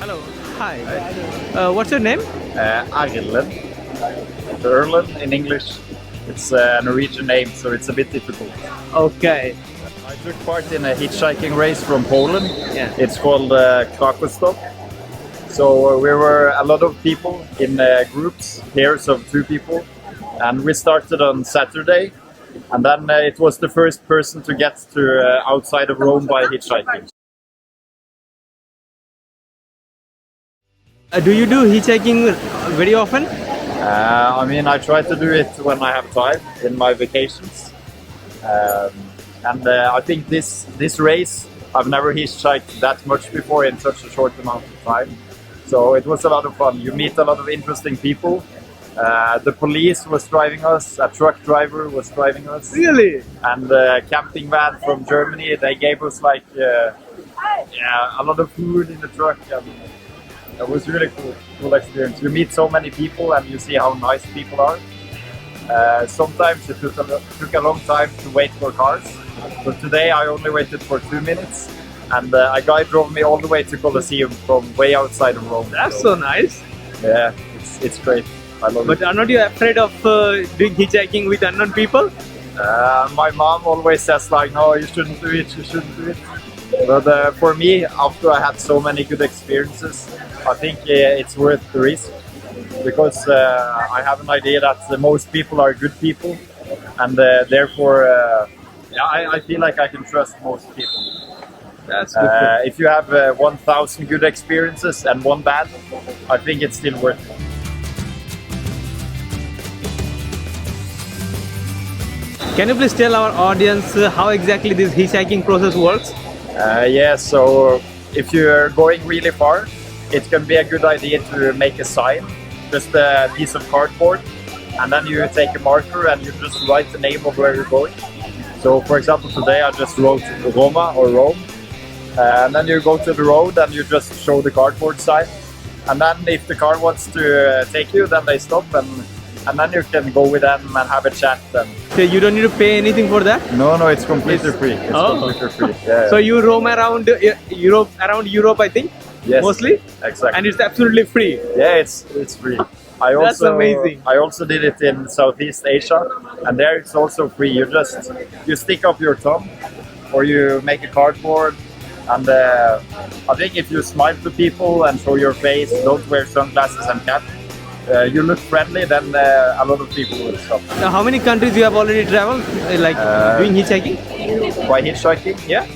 Hello. Hi. What's your name? Erlend. Erlend in English. It's a Norwegian name, so it's a bit difficult. Okay. I took part in a hitchhiking race from Poland. Yeah. It's called Stop. So we were a lot of people in groups, pairs of 2 people, and we started on Saturday. And then it was the first person to get to outside of Rome by hitchhiking. Do you do hitchhiking very often? I mean, I try to do it when I have time in my vacations. And I think this race, I've never hitchhiked that much before in such a short amount of time. So it was a lot of fun. You meet a lot of interesting people. The police was driving us, a truck driver was driving us. Really? And a camping van from Germany, they gave us like a lot of food in the truck. And it was really cool experience. You meet so many people and you see how nice people are. Sometimes it took a long time to wait for cars, but today I only waited for 2 minutes, and a guy drove me all the way to Colosseum from way outside of Rome. That's so nice. Yeah, it's great. I love But it. are not you afraid of doing hitchhiking with unknown people? My mom always says like, no, you shouldn't do it, you shouldn't do it. But for me, after I had so many good experiences, I think it's worth the risk. Because I have an idea that most people are good people, and therefore I feel like I can trust most people. That's good. If you have 1,000 good experiences and 1 bad, I think it's still worth it. Can you please tell our audience how exactly this hitchhiking process works? Yeah, so if you're going really far, it can be a good idea to make a sign. Just a piece of cardboard, and then you take a marker and you just write the name of where you're going. So for example, today I just wrote Roma or Rome, and then you go to the road and you just show the cardboard sign, and then if the car wants to take you, then they stop, and then you can go with them and have a chat. And So you don't need to pay anything for that? no, it's completely free. It's completely free. Yeah. So you roam around Europe, I think? Yes, Mostly? exactly. And it's absolutely free. Yeah, it's free. That's amazing. I also did it in Southeast Asia, and there it's also free. You stick up your thumb, or you make a cardboard, and I think if you smile to people and show your face, don't wear sunglasses and cap, you look friendly, then a lot of people will stop. Now, how many countries you have already traveled, doing hitchhiking? By hitchhiking, Yeah.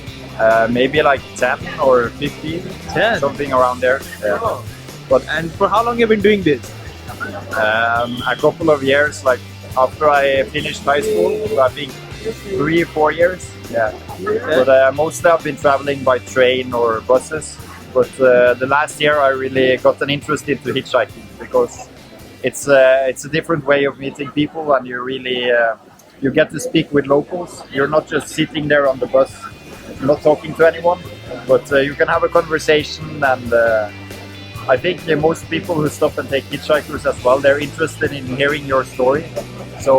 Maybe like 10 or 15, 10. something around there. Yeah. Oh. But And for how long have you been doing this? a couple of years, like after I finished high school, I think 3-4 years. Yeah. But mostly I've been traveling by train or buses. But the last year I really got an interest into hitchhiking because it's a different way of meeting people, and you really you get to speak with locals. You're not just sitting there on the bus, not talking to anyone, but you can have a conversation. And I think most people who stop and take hitchhikers as well, they're interested in hearing your story. So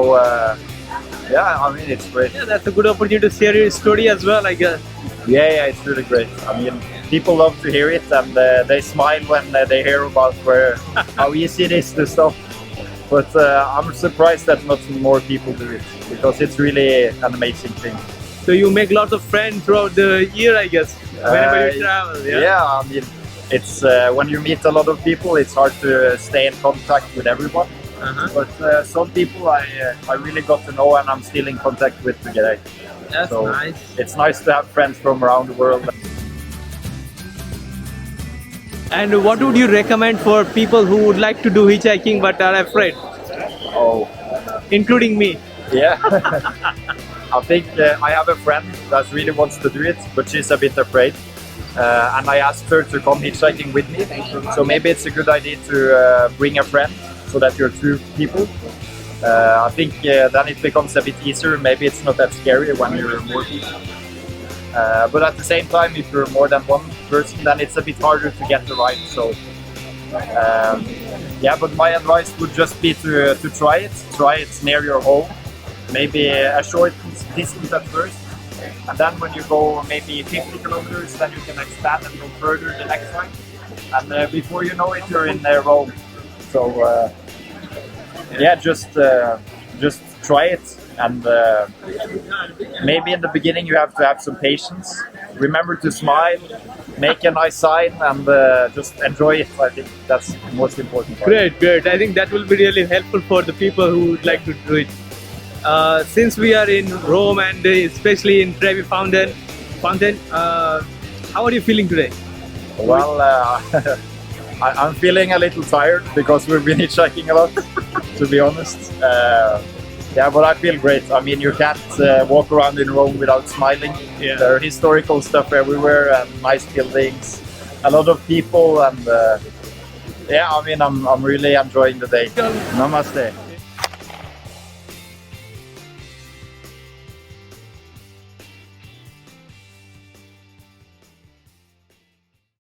yeah, I mean, it's great. Yeah, that's a good opportunity to share your story as well, I guess. Yeah, it's really great. I mean, people love to hear it, and they smile when they hear about how easy it is to stop. But I'm surprised that not more people do it, because it's really an amazing thing. So you make lots of friends throughout the year, I guess, whenever you travel. Yeah, I mean, it's when you meet a lot of people, it's hard to stay in contact with everyone. But some people I really got to know, and I'm still in contact with today. That's So nice. it's nice to have friends from around the world. And what would you recommend for people who would like to do hitchhiking but are afraid, Oh, including me? yeah. I think I have a friend that really wants to do it, but she's a bit afraid. And I asked her to come hitchhiking with me. So maybe it's a good idea to bring a friend so that you're 2 people. I think then it becomes a bit easier. Maybe it's not that scary when you're more people. But at the same time, if you're more than 1 person, then it's a bit harder to get the ride. So yeah, but my advice would just be to try it. Try it near your home. Maybe a short distance at first. And then when you go maybe 50 kilometers, then you can expand and go further the next time. and before you know it, you're in Rome. So yeah, just try it, and maybe in the beginning you have to have some patience. Remember to smile, make a nice sign, and just enjoy it. I think that's the most important part. Great. I think that will be really helpful for the people who would like to do it. Since we are in Rome and especially in Trevi Fountain, how are you feeling today? Well, I'm feeling a little tired because we've been hitchhiking a lot, to be honest. Yeah, but I feel great. I mean, you can't walk around in Rome without smiling. Yeah. There are historical stuff everywhere and nice buildings, a lot of people, and yeah, I mean, I'm really enjoying the day. Namaste.